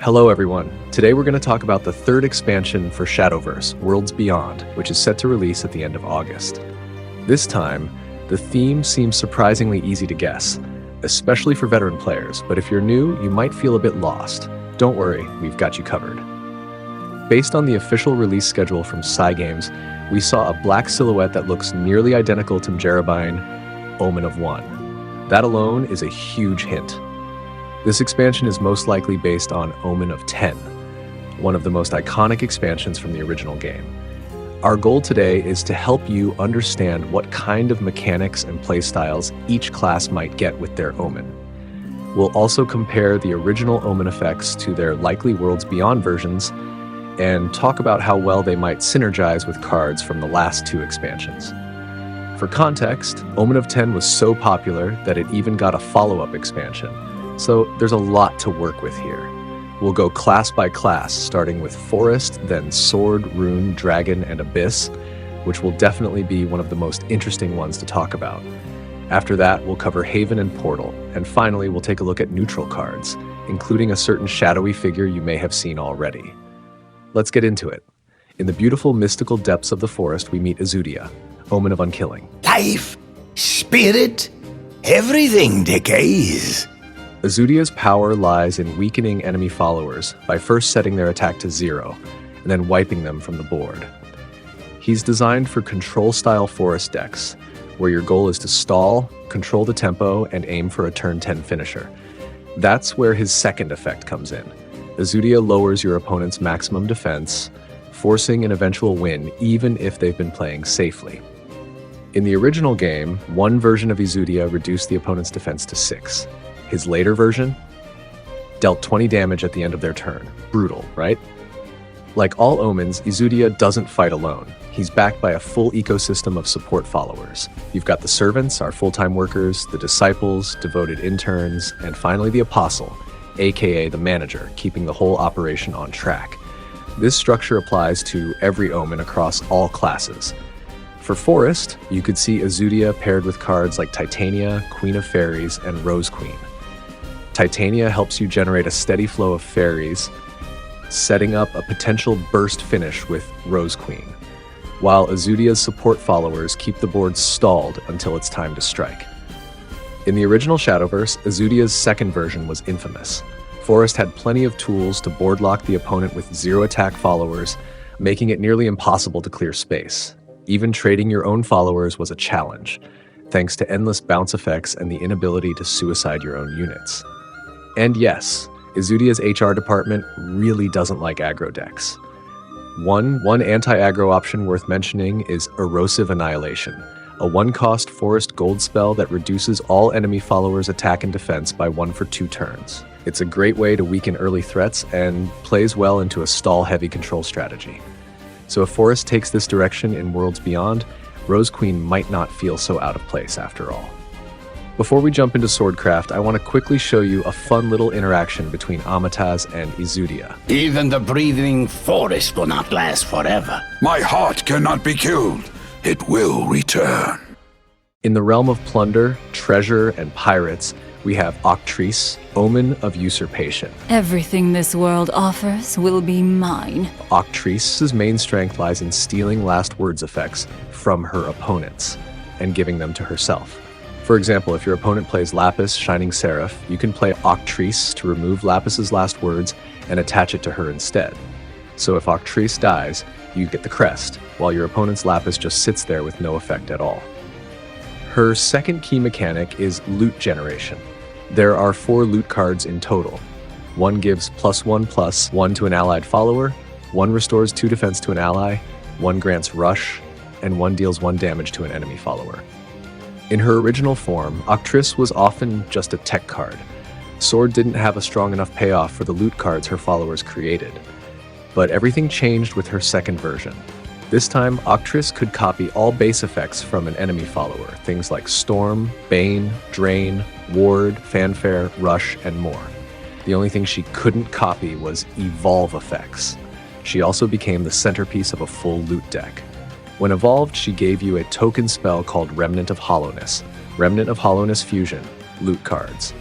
Hello everyone. Today we're going to talk about the third expansion for Shadowverse Worlds Beyond, which is set to release at the end of August. This time, the theme seems surprisingly easy to guess, especially for veteran players, but if you're new, you might feel a bit lost. Don't worry, we've got you covered. Based on the official release schedule from Cygames, we saw a black silhouette that looks nearly identical to Jerubine, Omen of 1. That alone is a huge hint. This expansion is most likely based on Omen of 10, one of the most iconic expansions from the original game. Our goal today is to help you understand what kind of mechanics and playstyles each class might get with their Omen. We'll also compare the original Omen effects to their likely Worlds Beyond versions, and talk about how well they might synergize with cards from the last two expansions. For context, Omen of 10 was so popular that it even got a follow-up expansion. So there's a lot to work with here. We'll go class by class, starting with Forest, then Sword, Rune, Dragon, and Abyss, which will definitely be one of the most interesting ones to talk about. After that, we'll cover Haven and Portal, and finally we'll take a look at neutral cards, including a certain shadowy figure you may have seen already. Let's get into it. In the beautiful mystical depths of the forest, we meet Izudia, Omen of Unkilling. Life, spirit, everything decays. Izudia's power lies in weakening enemy followers by first setting their attack to 0, and then wiping them from the board. He's designed for control-style forest decks, where your goal is to stall, control the tempo, and aim for a turn 10 finisher. That's where his second effect comes in. Izudia lowers your opponent's maximum defense, forcing an eventual win even if they've been playing safely. In the original game, one version of Izudia reduced the opponent's defense to 6. His later version dealt 20 damage at the end of their turn. Brutal, right? Like all Omens, Izudia doesn't fight alone. He's backed by a full ecosystem of support followers. You've got the servants, our full-time workers, the disciples, devoted interns, and finally the apostle, aka the manager, keeping the whole operation on track. This structure applies to every Omen across all classes. For Forest, you could see Izudia paired with cards like Titania, Queen of Fairies, and Rose Queen. Titania helps you generate a steady flow of fairies, setting up a potential burst finish with Rose Queen, while Izudia's support followers keep the board stalled until it's time to strike. In the original Shadowverse, Izudia's second version was infamous. Forest had plenty of tools to board lock the opponent with 0 attack followers, making it nearly impossible to clear space. Even trading your own followers was a challenge, thanks to endless bounce effects and the inability to suicide your own units. And yes, Izudia's HR department really doesn't like aggro decks. One anti-aggro option worth mentioning is Erosive Annihilation, a 1-cost forest gold spell that reduces all enemy followers' attack and defense by 1 for 2 turns. It's a great way to weaken early threats and plays well into a stall-heavy control strategy. So if Forest takes this direction in Worlds Beyond, Rose Queen might not feel so out of place after all. Before we jump into Swordcraft, I want to quickly show you a fun little interaction between Amataz and Izudia. Even the breathing forest will not last forever. My heart cannot be killed. It will return. In the realm of plunder, treasure, and pirates, we have Octrice, Omen of Usurpation. Everything this world offers will be mine. Octrice's main strength lies in stealing last words effects from her opponents and giving them to herself. For example, if your opponent plays Lapis, Shining Seraph, you can play Octrice to remove Lapis's last words and attach it to her instead. So if Octrice dies, you get the crest, while your opponent's Lapis just sits there with no effect at all. Her second key mechanic is loot generation. There are 4 loot cards in total. One gives +1/+1 to an allied follower, one restores 2 defense to an ally, one grants rush, and one deals 1 damage to an enemy follower. In her original form, Octrice was often just a tech card. Sword didn't have a strong enough payoff for the loot cards her followers created. But everything changed with her second version. This time, Octrice could copy all base effects from an enemy follower, things like Storm, Bane, Drain, Ward, Fanfare, Rush, and more. The only thing she couldn't copy was Evolve effects. She also became the centerpiece of a full loot deck. When evolved, she gave you a token spell called Remnant of Hollowness. Remnant of Hollowness Fusion, loot cards.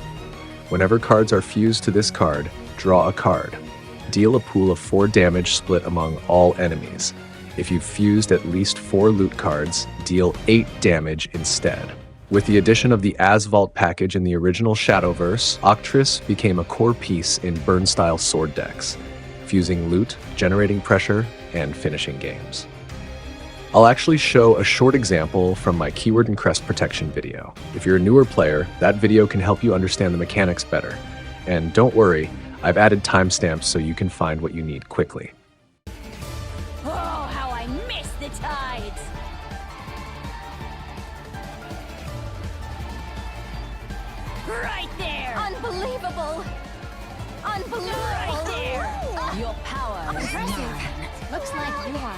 Whenever cards are fused to this card, draw a card. deal a pool of 4 damage split among all enemies. If you've fused at least 4 loot cards, deal 8 damage instead. With the addition of the Asvault package in the original Shadowverse, Octris became a core piece in burn-style sword decks, fusing loot, generating pressure, and finishing games. I'll actually show a short example from my keyword and crest protection video. If you're a newer player, that video can help you understand the mechanics better. And don't worry, I've added timestamps so you can find what you need quickly. Oh, how I miss the tides! Right there! Unbelievable! Unbelievable! Right there! Your power is mine. Looks like you won.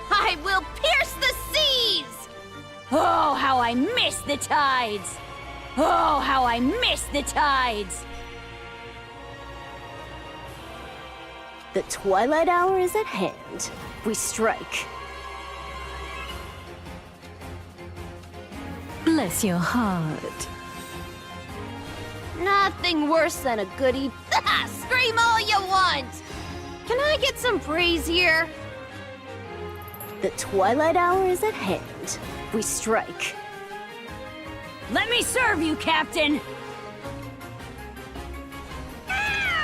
I will pierce the seas! Oh, how I miss the tides! Oh, how I miss the tides! The twilight hour is at hand. We strike. Bless your heart. Nothing worse than a goodie. Scream all you want! Can I get some praise here? The twilight hour is at hand. We strike. Let me serve you, Captain!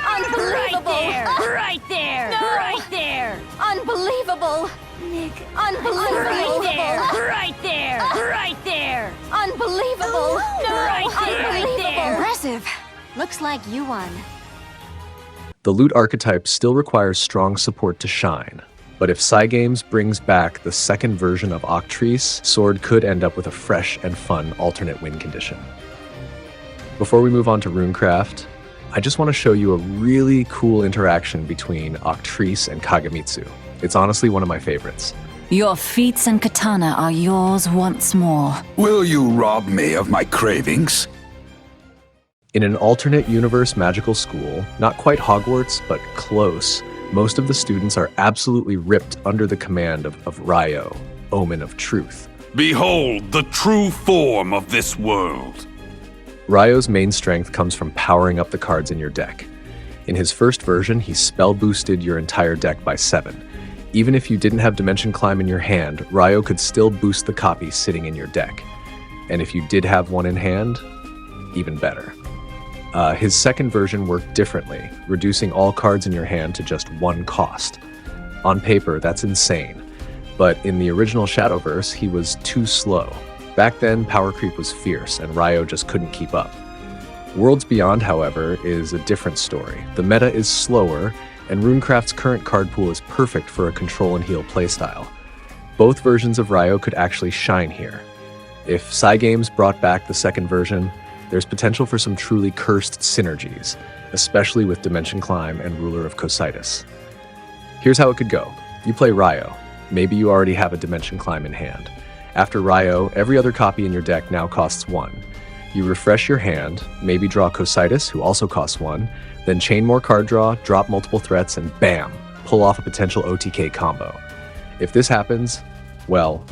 Unbelievable! Right there! No. Right there! Unbelievable! Nick, Unbelievable! Right there! Right there! Unbelievable! No! Right there! Right there! Impressive. Looks like you won. The loot archetype still requires strong support to shine, but if Cygames brings back the second version of Octris, Sword could end up with a fresh and fun alternate win condition. Before we move on to Runecraft, I just want to show you a really cool interaction between Octris and Kagamitsu. It's honestly one of my favorites. Your feats and katana are yours once more. Will you rob me of my cravings? In an alternate universe magical school, not quite Hogwarts, but close, most of the students are absolutely ripped under the command of Ryo, Omen of Truth. Behold the true form of this world. Ryo's main strength comes from powering up the cards in your deck. In his first version, he spell boosted your entire deck by 7. Even if you didn't have Dimension Climb in your hand, Ryo could still boost the copy sitting in your deck. And if you did have one in hand, even better. His second version worked differently, reducing all cards in your hand to just 1 cost. On paper, that's insane. But in the original Shadowverse, he was too slow. Back then, power creep was fierce, and Ryo just couldn't keep up. Worlds Beyond, however, is a different story. The meta is slower, and Runecraft's current card pool is perfect for a control and heal playstyle. Both versions of Ryo could actually shine here. If Cygames brought back the second version, there's potential for some truly cursed synergies, especially with Dimension Climb and Ruler of Cocytus. Here's how it could go. You play Ryo. Maybe you already have a Dimension Climb in hand. After Ryo, every other copy in your deck now costs 1. You refresh your hand, maybe draw Cocytus, who also costs 1, then chain more card draw, drop multiple threats, and bam, pull off a potential OTK combo. If this happens, well,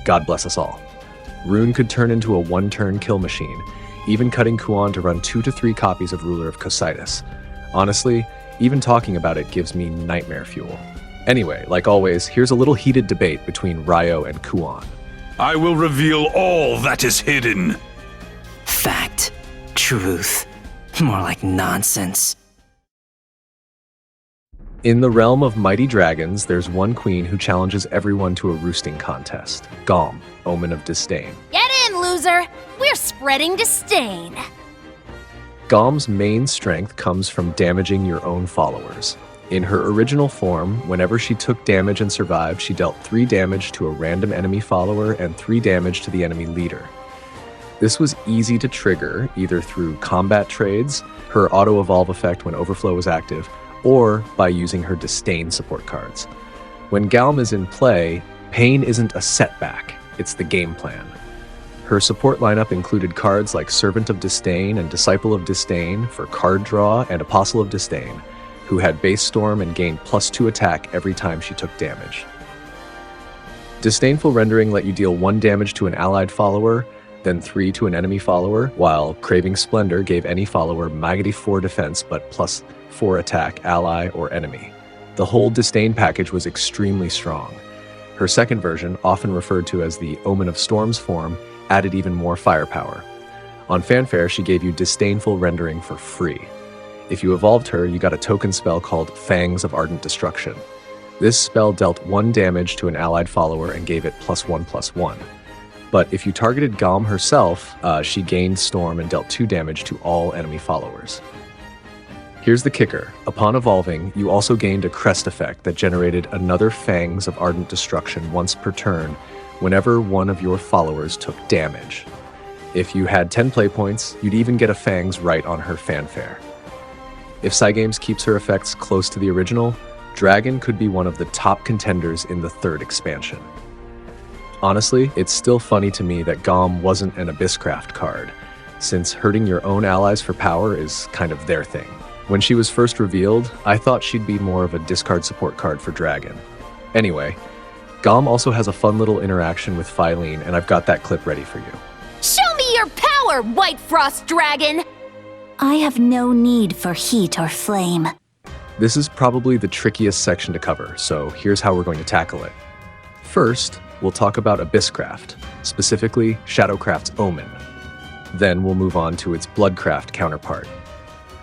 God bless us all. Rune could turn into a 1-turn kill machine, even cutting Kuon to run 2 to 3 copies of Ruler of Cocytus. Honestly, even talking about it gives me nightmare fuel. Anyway, like always, here's a little heated debate between Ryo and Kuon. I will reveal all that is hidden. Fact. Truth. More like nonsense. In the realm of mighty dragons, there's one queen who challenges everyone to a roosting contest. Galm, Omen of Disdain. Get in, loser! We're spreading disdain! Galm's main strength comes from damaging your own followers. In her original form, whenever she took damage and survived, she dealt 3 damage to a random enemy follower and 3 damage to the enemy leader. This was easy to trigger, either through combat trades, her auto-evolve effect when Overflow was active, or by using her Disdain support cards. When Galm is in play, pain isn't a setback, it's the game plan. Her support lineup included cards like Servant of Disdain and Disciple of Disdain for card draw and Apostle of Disdain, who had base storm and gained +2 attack every time she took damage. Disdainful Rendering let you deal 1 damage to an allied follower, then 3 to an enemy follower, while Craving Splendor gave any follower mighty 4 defense but plus 4 attack, ally, or enemy. The whole Disdain package was extremely strong. Her second version, often referred to as the Omen of Storms form, added even more firepower. On Fanfare, she gave you Disdainful Rendering for free. If you evolved her, you got a token spell called Fangs of Ardent Destruction. This spell dealt 1 damage to an allied follower and gave it +1/+1. But if you targeted Galm herself, she gained Storm and dealt 2 damage to all enemy followers. Here's the kicker. Upon evolving, you also gained a crest effect that generated another Fangs of Ardent Destruction once per turn whenever one of your followers took damage. If you had 10 play points, you'd even get a Fangs right on her Fanfare. If Cygames keeps her effects close to the original, Dragon could be one of the top contenders in the 3rd expansion. Honestly, it's still funny to me that Galm wasn't an Abysscraft card, since hurting your own allies for power is kind of their thing. When she was first revealed, I thought she'd be more of a discard support card for Dragon. Anyway, Galm also has a fun little interaction with Phylene, and I've got that clip ready for you. Show me your power, White Frost Dragon! I have no need for heat or flame. This is probably the trickiest section to cover, so here's how we're going to tackle it. First, we'll talk about Abysscraft, specifically Shadowcraft's Omen. Then we'll move on to its Bloodcraft counterpart.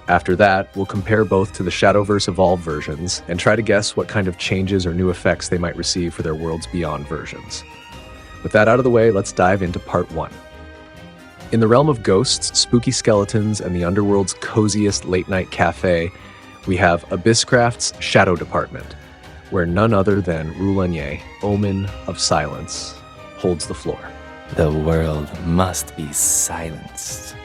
After that, we'll compare both to the Shadowverse Evolved versions and try to guess what kind of changes or new effects they might receive for their Worlds Beyond versions. With that out of the way, let's dive into Part 1. In the realm of ghosts, spooky skeletons, and the underworld's coziest late-night cafe, we have Abysscraft's Shadow Department, where none other than Rune, Omen of Silence, holds the floor. The world must be silenced.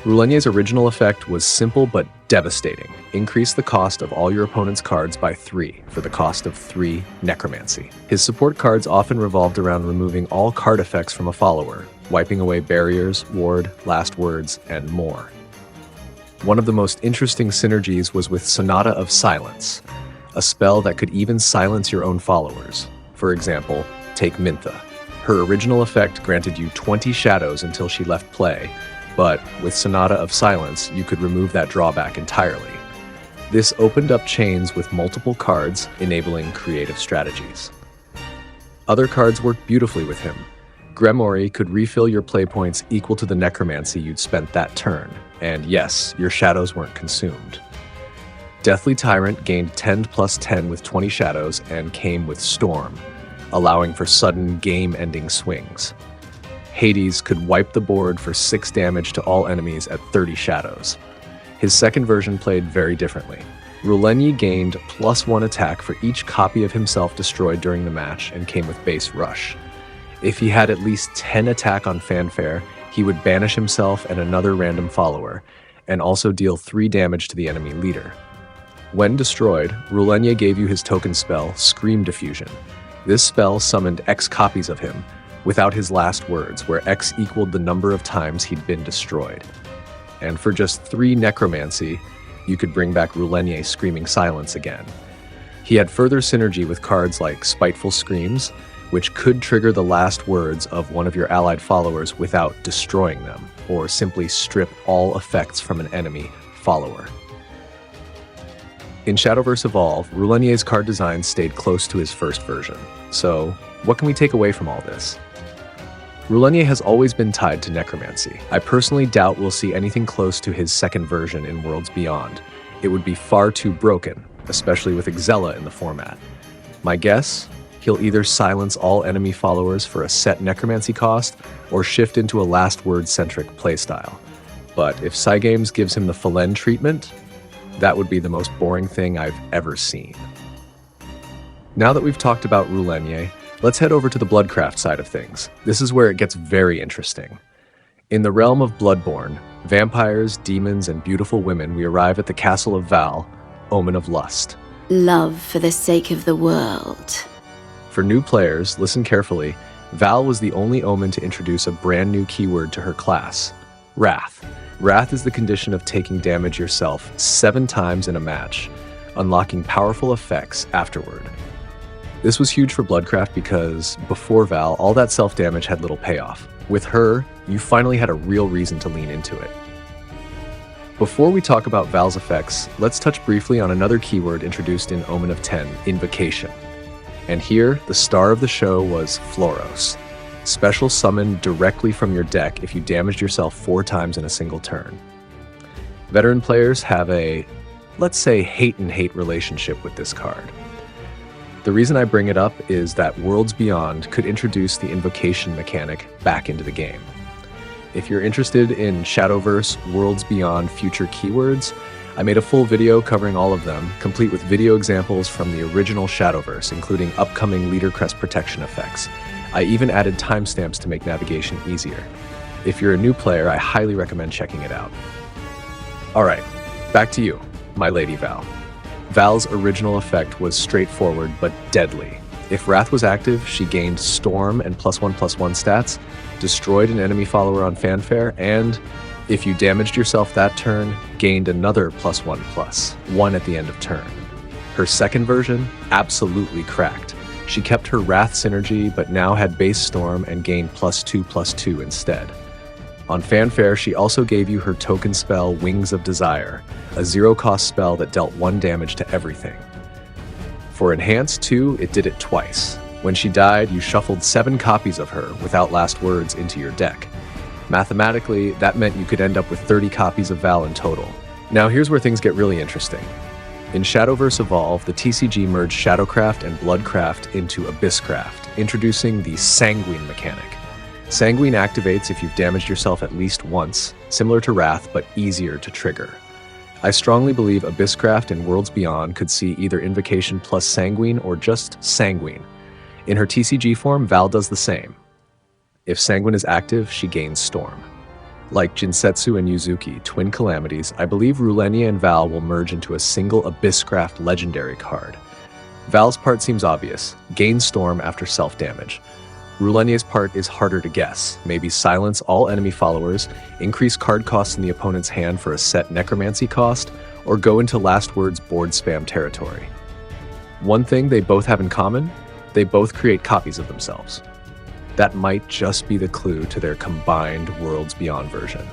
Rulenye's original effect was simple but devastating. Increase the cost of all your opponent's cards by 3 for the cost of 3 Necromancy. His support cards often revolved around removing all card effects from a follower, wiping away barriers, ward, last words, and more. One of the most interesting synergies was with Sonata of Silence, a spell that could even silence your own followers. For example, take Mintha. Her original effect granted you 20 shadows until she left play, but with Sonata of Silence, you could remove that drawback entirely. This opened up chains with multiple cards, enabling creative strategies. Other cards worked beautifully with him. Grimoire could refill your play points equal to the Necromancy you'd spent that turn, and yes, your shadows weren't consumed. Deathly Tyrant gained 10+10 with 20 shadows and came with Storm, allowing for sudden game-ending swings. Hades could wipe the board for 6 damage to all enemies at 30 shadows. His second version played very differently. Rulenye gained +1 attack for each copy of himself destroyed during the match and came with base rush. If he had at least 10 attack on Fanfare, he would banish himself and another random follower, and also deal 3 damage to the enemy leader. When destroyed, Rulenye gave you his token spell, Scream Diffusion. This spell summoned X copies of him, without his last words, where X equaled the number of times he'd been destroyed. And for just 3 Necromancy, you could bring back Rulenye Screaming Silence again. He had further synergy with cards like Spiteful Screams, which could trigger the last words of one of your allied followers without destroying them, or simply strip all effects from an enemy follower. In Shadowverse Evolve, Rulenye's card design stayed close to his first version. So, what can we take away from all this? Rulenye has always been tied to Necromancy. I personally doubt we'll see anything close to his second version in Worlds Beyond. It would be far too broken, especially with Xella in the format. My guess? He'll either silence all enemy followers for a set Necromancy cost, or shift into a last word-centric playstyle. But if Cygames gives him the Phalene treatment, that would be the most boring thing I've ever seen. Now that we've talked about Rulenye, let's head over to the Bloodcraft side of things. This is where it gets very interesting. In the realm of Bloodborne, vampires, demons, and beautiful women, we arrive at the castle of Val, Omen of Lust. Love for the sake of the world. For new players, listen carefully, Val was the only Omen to introduce a brand new keyword to her class, Wrath. Wrath is the condition of taking damage yourself 7 times in a match, unlocking powerful effects afterward. This was huge for Bloodcraft because, before Val, all that self-damage had little payoff. With her, you finally had a real reason to lean into it. Before we talk about Val's effects, let's touch briefly on another keyword introduced in Omen of 10, Invocation. And here, the star of the show was Floros, special summoned directly from your deck if you damaged yourself 4 times in a single turn. Veteran players have a, let's say, hate-and-hate relationship with this card. The reason I bring it up is that Worlds Beyond could introduce the invocation mechanic back into the game. If you're interested in Shadowverse Worlds Beyond future keywords, I made a full video covering all of them, complete with video examples from the original Shadowverse, including upcoming leader crest protection effects. I even added timestamps to make navigation easier. If you're a new player, I highly recommend checking it out. Alright, back to you, my Lady Val. Val's original effect was straightforward but deadly. If Wrath was active, she gained Storm and +1/+1 stats, destroyed an enemy follower on Fanfare, and, if you damaged yourself that turn, gained another +1/+1 at the end of turn. Her second version absolutely cracked. She kept her Wrath synergy, but now had base Storm and gained +2/+2 instead. On Fanfare, she also gave you her token spell Wings of Desire, a 0-cost spell that dealt 1 damage to everything. For Enhanced 2, it did it twice. When she died, you shuffled 7 copies of her without last words into your deck. Mathematically, that meant you could end up with 30 copies of Val in total. Now here's where things get really interesting. In Shadowverse Evolve, the TCG merged Shadowcraft and Bloodcraft into Abysscraft, introducing the Sanguine mechanic. Sanguine activates if you've damaged yourself at least once, similar to Wrath, but easier to trigger. I strongly believe Abysscraft and Worlds Beyond could see either Invocation plus Sanguine or just Sanguine. In her TCG form, Val does the same. If Sanguine is active, she gains Storm. Like Jinsetsu and Yuzuki, twin calamities, I believe Rulenia and Val will merge into a single Abysscraft legendary card. Val's part seems obvious, gain Storm after self-damage. Rulenia's part is harder to guess, maybe silence all enemy followers, increase card costs in the opponent's hand for a set necromancy cost, or go into Last Word's board spam territory. One thing they both have in common, they both create copies of themselves. That might just be the clue to their combined Worlds Beyond version.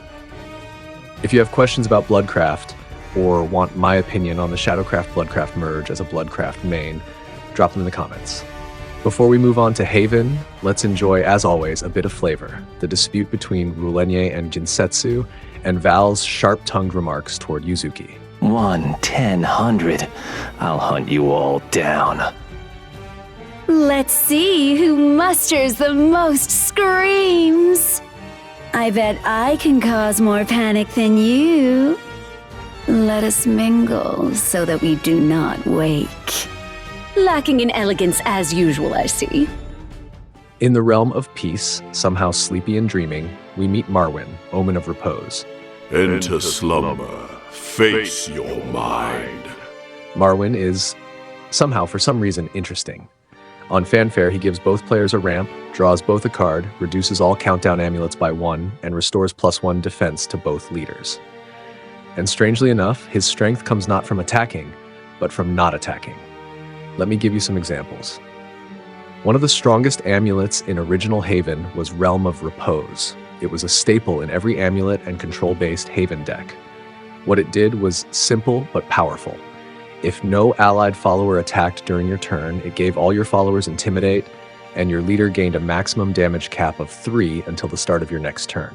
If you have questions about Bloodcraft, or want my opinion on the Shadowcraft-Bloodcraft merge as a Bloodcraft main, drop them in the comments. Before we move on to Haven, let's enjoy, as always, a bit of flavor, the dispute between Rulenia and Jinsetsu, and Val's sharp-tongued remarks toward Yuzuki. 1, 10, 100. I'll hunt you all down. Let's see who musters the most screams. I bet I can cause more panic than you. Let us mingle so that we do not wake. Lacking in elegance as usual, I see. In the realm of peace, somehow sleepy and dreaming, we meet Marwyn, Omen of Repose. Enter slumber, face your mind. Marwyn is, somehow for some reason, interesting. On Fanfare, he gives both players a ramp, draws both a card, reduces all countdown amulets by 1, and restores +1 defense to both leaders. And strangely enough, his strength comes not from attacking, but from not attacking. Let me give you some examples. One of the strongest amulets in original Haven was Realm of Repose. It was a staple in every amulet and control-based Haven deck. What it did was simple but powerful. If no allied follower attacked during your turn, it gave all your followers Intimidate, and your leader gained a maximum damage cap of 3 until the start of your next turn.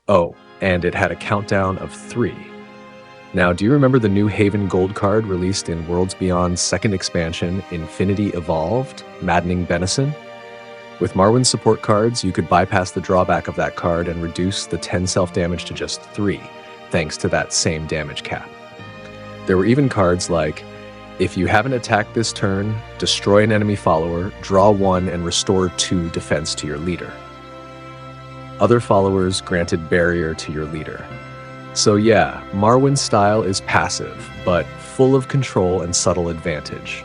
Oh, and it had a countdown of 3. Now, do you remember the new Haven Gold card released in Worlds Beyond's second expansion, Infinity Evolved, Maddening Benison? With Marwyn's support cards, you could bypass the drawback of that card and reduce the 10 self-damage to just 3, thanks to that same damage cap. There were even cards like, if you haven't attacked this turn, destroy an enemy follower, draw 1, and restore 2 defense to your leader. Other followers granted barrier to your leader. So yeah, Marwyn's style is passive, but full of control and subtle advantage.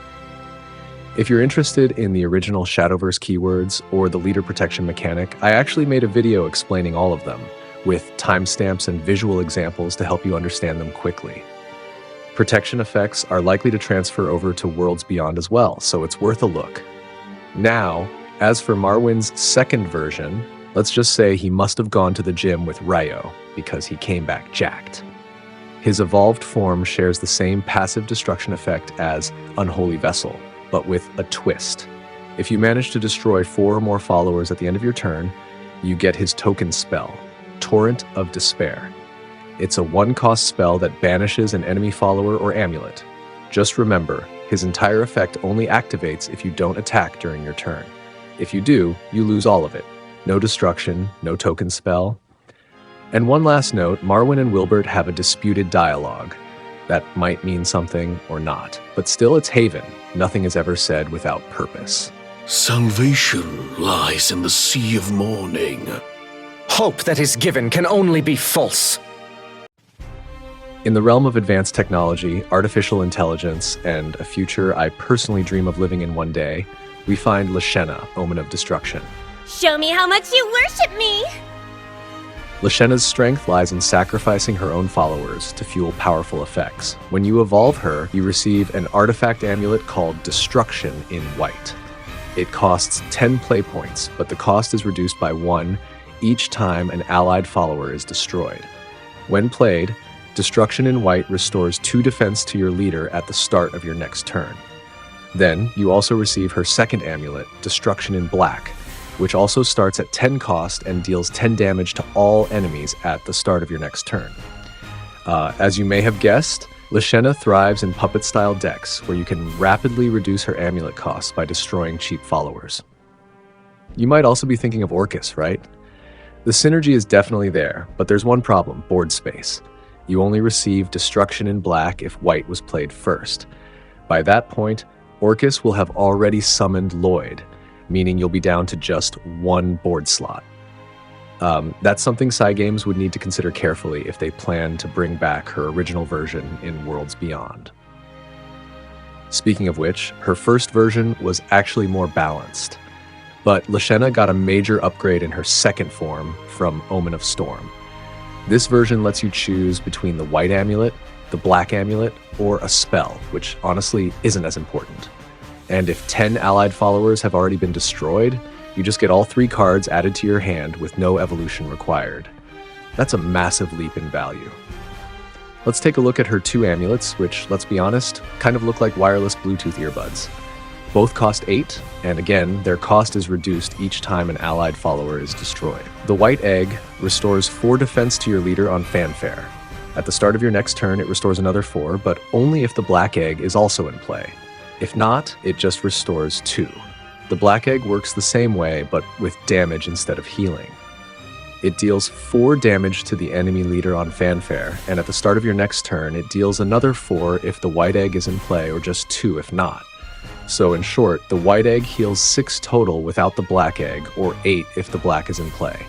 If you're interested in the original Shadowverse keywords or the leader protection mechanic, I actually made a video explaining all of them, with timestamps and visual examples to help you understand them quickly. Protection effects are likely to transfer over to Worlds Beyond as well, so it's worth a look. Now, as for Marwyn's second version, Let's just say he must have gone to the gym with Ryo, because he came back jacked. His evolved form shares the same passive destruction effect as Unholy Vessel, but with a twist. If you manage to destroy 4 or more followers at the end of your turn, you get his token spell, Torrent of Despair. It's a 1-cost spell that banishes an enemy follower or amulet. Just remember, his entire effect only activates if you don't attack during your turn. If you do, you lose all of it. No destruction, no token spell. And one last note, Marwyn and Wilbert have a disputed dialogue. That might mean something or not, but still it's Haven. Nothing is ever said without purpose. Salvation lies in the sea of mourning. Hope that is given can only be false. In the realm of advanced technology, artificial intelligence, and a future I personally dream of living in one day, we find Lashena, Omen of Destruction. Show me how much you worship me! Lashena's strength lies in sacrificing her own followers to fuel powerful effects. When you evolve her, you receive an artifact amulet called Destruction in white. It costs 10 play points, but the cost is reduced by 1 each time an allied follower is destroyed. When played, Destruction in white restores 2 defense to your leader at the start of your next turn. Then, you also receive her second amulet, Destruction in black, which also starts at 10 cost and deals 10 damage to all enemies at the start of your next turn. As you may have guessed, Lashena thrives in puppet-style decks, where you can rapidly reduce her amulet costs by destroying cheap followers. You might also be thinking of Orcus, right? The synergy is definitely there, but there's one problem, board space. You only receive Destruction in black if white was played first. By that point, Orcus will have already summoned Lloyd, meaning you'll be down to just 1 board slot. That's something Cygames would need to consider carefully if they plan to bring back her original version in Worlds Beyond. Speaking of which, her first version was actually more balanced, but Lashena got a major upgrade in her second form from Omen of Storm. This version lets you choose between the white amulet, the black amulet, or a spell, which honestly isn't as important. And if 10 allied followers have already been destroyed, you just get all 3 cards added to your hand with no evolution required. That's a massive leap in value. Let's take a look at her 2 amulets, which, let's be honest, kind of look like wireless Bluetooth earbuds. Both cost 8, and again, their cost is reduced each time an allied follower is destroyed. The white egg restores 4 defense to your leader on fanfare. At the start of your next turn, it restores another 4, but only if the black egg is also in play. If not, it just restores 2. The black egg works the same way, but with damage instead of healing. It deals 4 damage to the enemy leader on fanfare, and at the start of your next turn, it deals another 4 if the white egg is in play, or just 2 if not. So in short, the white egg heals 6 total without the black egg, or 8 if the black is in play.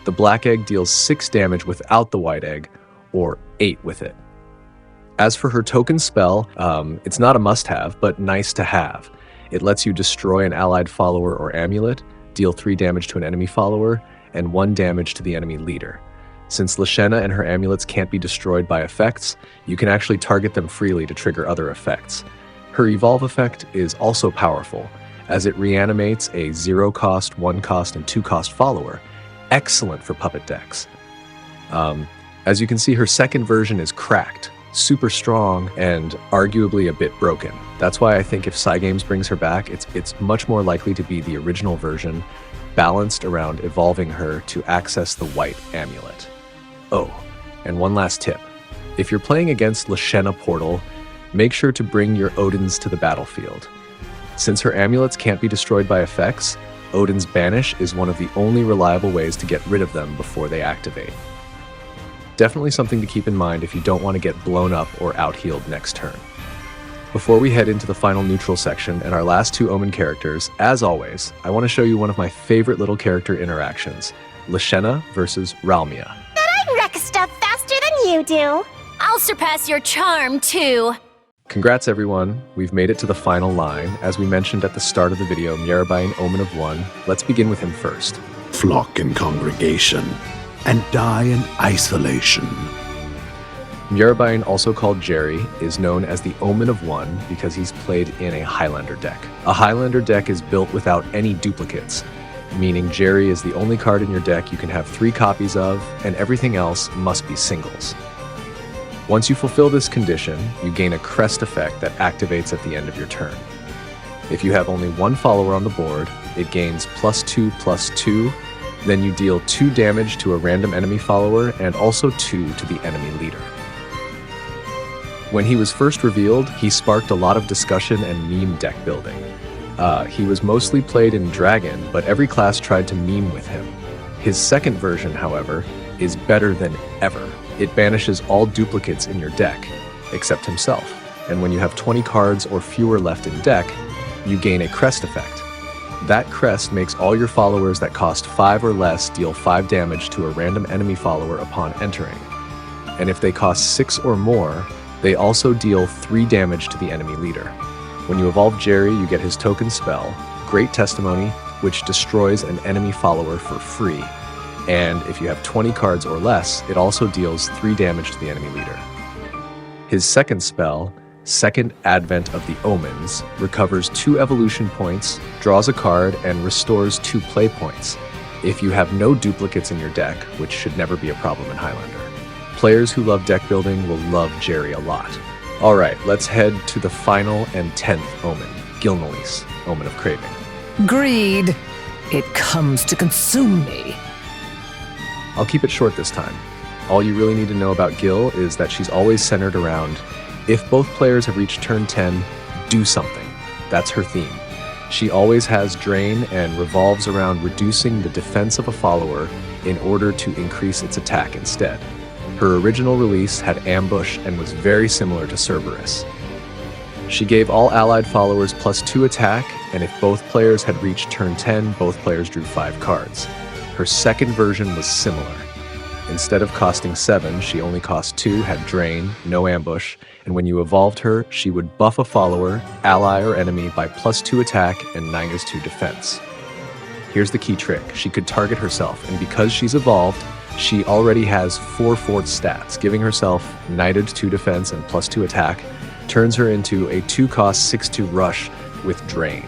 The black egg deals 6 damage without the white egg, or 8 with it. As for her token spell, it's not a must-have, but nice to have. It lets you destroy an allied follower or amulet, deal 3 damage to an enemy follower, and 1 damage to the enemy leader. Since Lashena and her amulets can't be destroyed by effects, you can actually target them freely to trigger other effects. Her evolve effect is also powerful, as it reanimates a 0-cost, 1-cost, and 2-cost follower. Excellent for puppet decks. As you can see, her second version is cracked, super strong, and arguably a bit broken. That's why I think if Cygames brings her back, it's much more likely to be the original version, balanced around evolving her to access the white amulet. Oh, and one last tip. If you're playing against Lashena Portal, make sure to bring your Odins to the battlefield. Since her amulets can't be destroyed by effects, Odin's Banish is one of the only reliable ways to get rid of them before they activate. Definitely something to keep in mind if you don't want to get blown up or out-healed next turn. Before we head into the final neutral section and our last 2 Omen characters, as always, I want to show you one of my favorite little character interactions, Lashena versus Ralmia. I wreck stuff faster than you do. I'll surpass your charm, too. Congrats everyone, we've made it to the final line. As we mentioned at the start of the video, Mjerabain, Omen of 1. Let's begin with him first. Flock in congregation, and die in isolation. Mjerabain, also called Jerry, is known as the Omen of 1 because he's played in a Highlander deck. A Highlander deck is built without any duplicates. meaning Jerry is the only card in your deck you can have 3 copies of, and everything else must be singles. Once you fulfill this condition, you gain a crest effect that activates at the end of your turn. If you have only 1 follower on the board, it gains +2/+2, then you deal 2 damage to a random enemy follower and also 2 to the enemy leader. When he was first revealed, he sparked a lot of discussion and meme deck building. He was mostly played in Dragon, but every class tried to meme with him. His second version, however, is better than ever. It banishes all duplicates in your deck, except himself, and when you have 20 cards or fewer left in deck, you gain a crest effect. That crest makes all your followers that cost 5 or less deal 5 damage to a random enemy follower upon entering. And if they cost 6 or more, they also deal 3 damage to the enemy leader. When you evolve Jerry, you get his token spell, Great Testimony, which destroys an enemy follower for free. And if you have 20 cards or less, it also deals 3 damage to the enemy leader. His second spell, Second Advent of the Omens, recovers 2 evolution points, draws a card, and restores 2 play points. If you have no duplicates in your deck, which should never be a problem in Highlander. Players who love deck building will love Jerry a lot. Alright, let's head to the final and 10th Omen, Gilnelise, Omen of Craving. Greed. It comes to consume me. I'll keep it short this time. All you really need to know about Gil is that she's always centered around, if both players have reached turn 10, do something. That's her theme. She always has Drain and revolves around reducing the defense of a follower in order to increase its attack instead. Her original release had Ambush and was very similar to Cerberus. She gave all allied followers +2 attack, and if both players had reached turn 10, both players drew 5 cards. Her second version was similar. Instead of costing 7, she only cost 2, had Drain, no Ambush, and when you evolved her, she would buff a follower, ally or enemy by +2 attack and -2 defense. Here's the key trick. She could target herself, and because she's evolved, she already has 4 fort stats, giving herself Knighted 2 defense and +2 attack, turns her into a 2-cost 6/2 rush with Drain.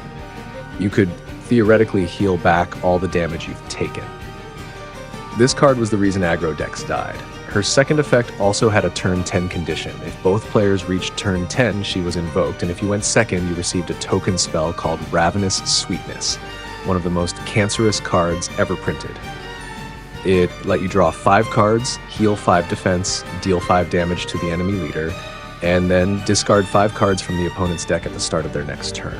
You could theoretically heal back all the damage you've taken. This card was the reason aggro decks died. Her second effect also had a turn 10 condition. If both players reached turn 10, she was invoked, and if you went second, you received a token spell called Ravenous Sweetness, one of the most cancerous cards ever printed. It let you draw 5 cards, heal 5 defense, deal 5 damage to the enemy leader, and then discard 5 cards from the opponent's deck at the start of their next turn.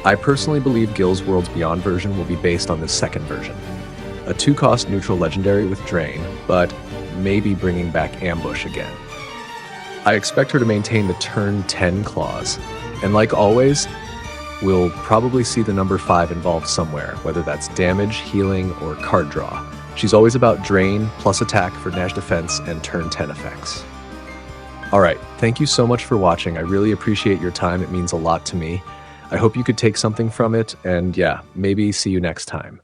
I personally believe Gil's Worlds Beyond version will be based on this second version. A 2-cost neutral legendary with Drain, but maybe bringing back Ambush again. I expect her to maintain the turn 10 clause, and like always, we'll probably see the number 5 involved somewhere, whether that's damage, healing, or card draw. She's always about Drain, plus attack for dash defense, and turn 10 effects. Alright, thank you so much for watching. I really appreciate your time, it means a lot to me. I hope you could take something from it, and yeah, maybe see you next time.